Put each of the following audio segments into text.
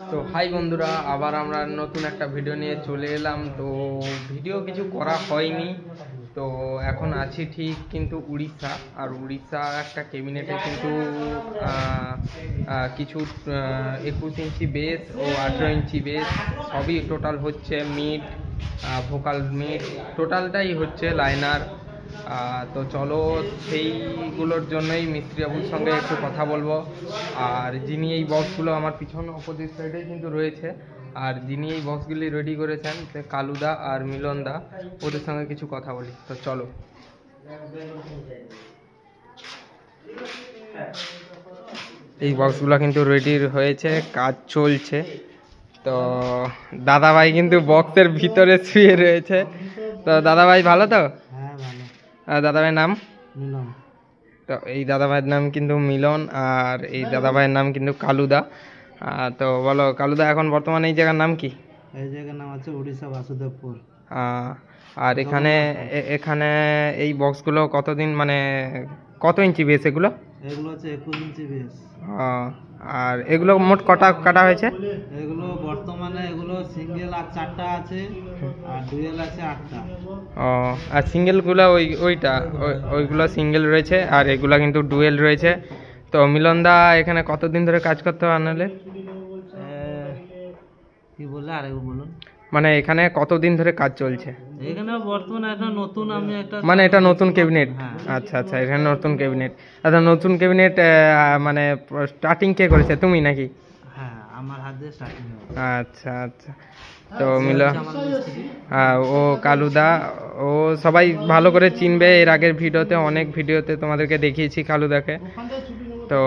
তো হাই বন্ধুরা, আবার আমরা নতুন একটা ভিডিও নিয়ে চলে এলাম। তো ভিডিও কিছু করা হয়নি, তো এখন আছি ঠিক কিন্তু উড়িষ্যা। আর উড়িষ্যা একটা ক্যাবিনেটে কিন্তু কিছু 21 ইঞ্চি বেস ও 18 ইঞ্চি বেস সবই টোটাল হচ্ছে মিড, ভোকাল মিড টোটালটাই হচ্ছে লাইনার। তো চলো সেইগুলোর জন্যই মিস্ত্রি বাবুর সঙ্গে একটু কথা বলবো। আর যিনি এই বক্সগুলো আমার পিছন অপোজিট সাইডে কিন্তু রয়েছে, আর যিনি এই বক্সগুলি রেডি করেছেন কালুদা আর মিলনদা, ওদের সঙ্গে কিছু কথা বলি। তো চলো। এই বক্সগুলো কিন্তু রেডি হয়েছে, কাজ চলছে। তো দাদাভাই কিন্তু বক্সের ভিতরে শুয়ে রয়েছে। তো দাদাভাই ভালো তো? দাদাভাইয়ের নাম মিলন। তো এই দাদাভাইয়ের নাম কিন্তু মিলন, আর এই দাদাভাইয়ের নাম কিন্তু কালুদা। তো বলো কালুদা, এখন বর্তমানে এই জায়গার নাম কি? এই জায়গার নাম আছে উড়িষ্যা বাসুদেবপুর। আর এখানে এখানে এই বক্সগুলো কতদিন, মানে কত ইঞ্চি বেস এগুলো? এগুলো হচ্ছে 21 ইঞ্চি বেস। আর এগুলো মোট কটা কাটা হয়েছে? এগুলো বর্তমানে এগুলো সিঙ্গেল আর 4টা আছে, আর ডুয়েল আছে 8টা। আর সিঙ্গেলগুলো ওইগুলো সিঙ্গেল রয়েছে, আর এগুলো কিন্তু ডুয়েল রয়েছে। তো মিলনদা এখানে কতদিন ধরে কাজ করতে আনালে? কি বললে আরেকবার বলুন। মানে এখানে কতদিন ধরে কাজ চলছে? এখানে বর্তমানে একটা নতুন, আমি একটা মানে এটা নতুন ক্যাবিনেট? আচ্ছা আচ্ছা, এখানে নতুন ক্যাবিনেট। আচ্ছা, নতুন ক্যাবিনেট মানে স্টার্টিং কে করেছে, তুমি নাকি? হ্যাঁ, আমার হাত দিয়ে স্টার্টিং। আচ্ছা আচ্ছা। তো ও কালুদা, ও সবাই ভালো করে চিনবে, এর আগের ভিডিওতে অনেক ভিডিওতে তোমাদেরকে দেখিয়েছি কালুদাকে। তো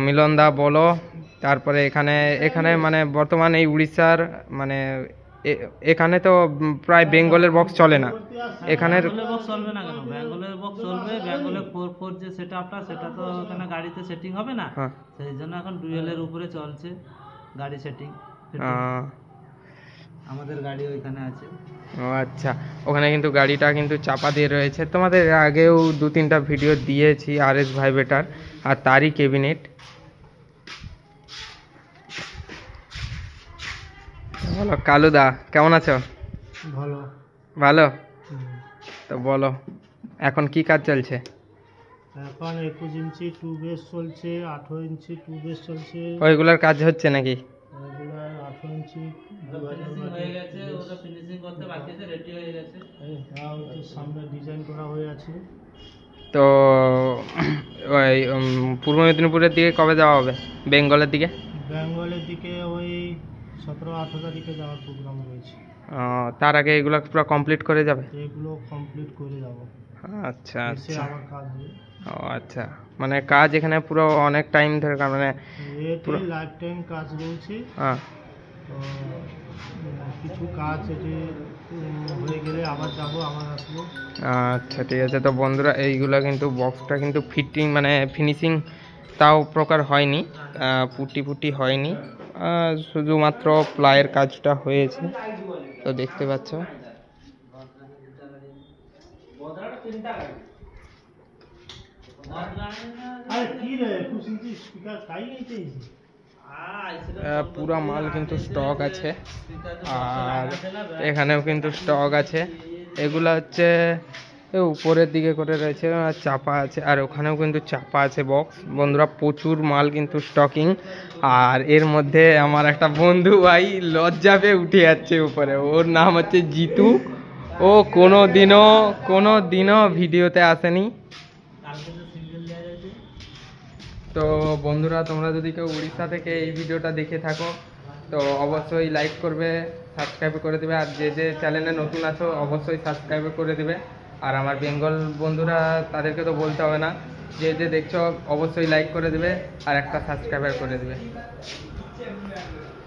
মিলনদা বলো, তারপরে এখানে মানে বর্তমানে এই উড়িষ্যার মানে এখানে তো প্রায় বেঙ্গলের বক্স চলে না, এখানে বক্স চলবে না কেন? বেঙ্গলের বক্স চলবে। বেঙ্গলের 4/4 যে সেটআপটা, সেটা তো এখানে গাড়িতে সেটিং হবে না, সেই জন্য এখন ডুয়েলের উপরে চলছে গাড়ি সেটিং। আমাদের গাড়ি ওইখানে আছে। ও আচ্ছা, ওখানে কিন্তু গাড়িটা কিন্তু চাপা দিয়ে রয়েছে। তোমাদের আগেও 2-3টা ভিডিও দিয়েছি RS ভাইবেটার আর তারই ক্যাবিনেট। বলো কালুদা, কেমন আছো? ভালো। ভালো? তো বলো এখন কি কাজ চলছে? এখন 21 ইঞ্চি 2 বেস চলছে, 18 ইঞ্চি 2 বেস চলছে। ওইগুলোর কাজ হচ্ছে নাকি? ওইগুলো 18 ইঞ্চি হয়ে গেছে, ওটা ফিনিশিং করতে বাকি আছে, রেডি হয়ে গেছে। হ্যাঁ, ওই সামনে ডিজাইন করা হয়ে আছে। তো ওই পূর্ব মেদিনীপুরের দিকে কবে যাওয়া হবে? বেঙ্গলের দিকে? বেঙ্গলের দিকে ওই 17-18 তারিখে যাওয়ার প্রোগ্রাম রয়েছে। তার আগে এগুলো পুরো কমপ্লিট করে যাবে? এগুলো কমপ্লিট করে যাব। আচ্ছা আচ্ছা। আমার কাজ হবে। ও আচ্ছা, মানে কাজ এখানে পুরো অনেক টাইম ধরে, মানে পুরো লাইফ টাইম কাজ রয়েছে। তো কিছু কাজ এটি হয়ে গেলে আবার যাব, আবার আসবো। আচ্ছা ঠিক আছে। তো বন্ধুরা, এইগুলো কিন্তু বক্সটা কিন্তু ফিটিং মানে ফিনিশিং তাও প্রকার হয়নি, পুটি হয়নি, শুধুমাত্র প্লাইয়ের কাজটা হয়েছে। তো দেখতে পাচ্ছ। পুরা মাল কিন্তু স্টক আছে, আর এখানেও কিন্তু স্টক আছে। এগুলা হচ্ছে উপরের দিকে করে রয়েছে, চাপা আছে, আর ওখানেও কিন্তু চাপা আছে বক্স। বন্ধুরা, প্রচুর মাল কিন্তু স্টকিং। আর এর মধ্যে আমার একটা বন্ধু ভাই লজ্জা পেয়ে উঠে যাচ্ছে উপরে, ওর নাম হচ্ছে জিতু। ও কোনো দিনও ভিডিওতে আসেনি। তো বন্ধুরা, তোমরা যদি কেউ উড়িষ্যা থেকে এই ভিডিওটা দেখে থাকো তো অবশ্যই লাইক করবে, সাবস্ক্রাইব করে দেবে, আর যে চ্যানেলে নতুন আছো অবশ্যই সাবস্ক্রাইব করে দেবে। আর আমার বেঙ্গল বন্ধুরা, তাদেরকে তো বলতে হবে না, যে দেখছো অবশ্যই লাইক করে দেবে আর একটা সাবস্ক্রাইবার করে দেবে।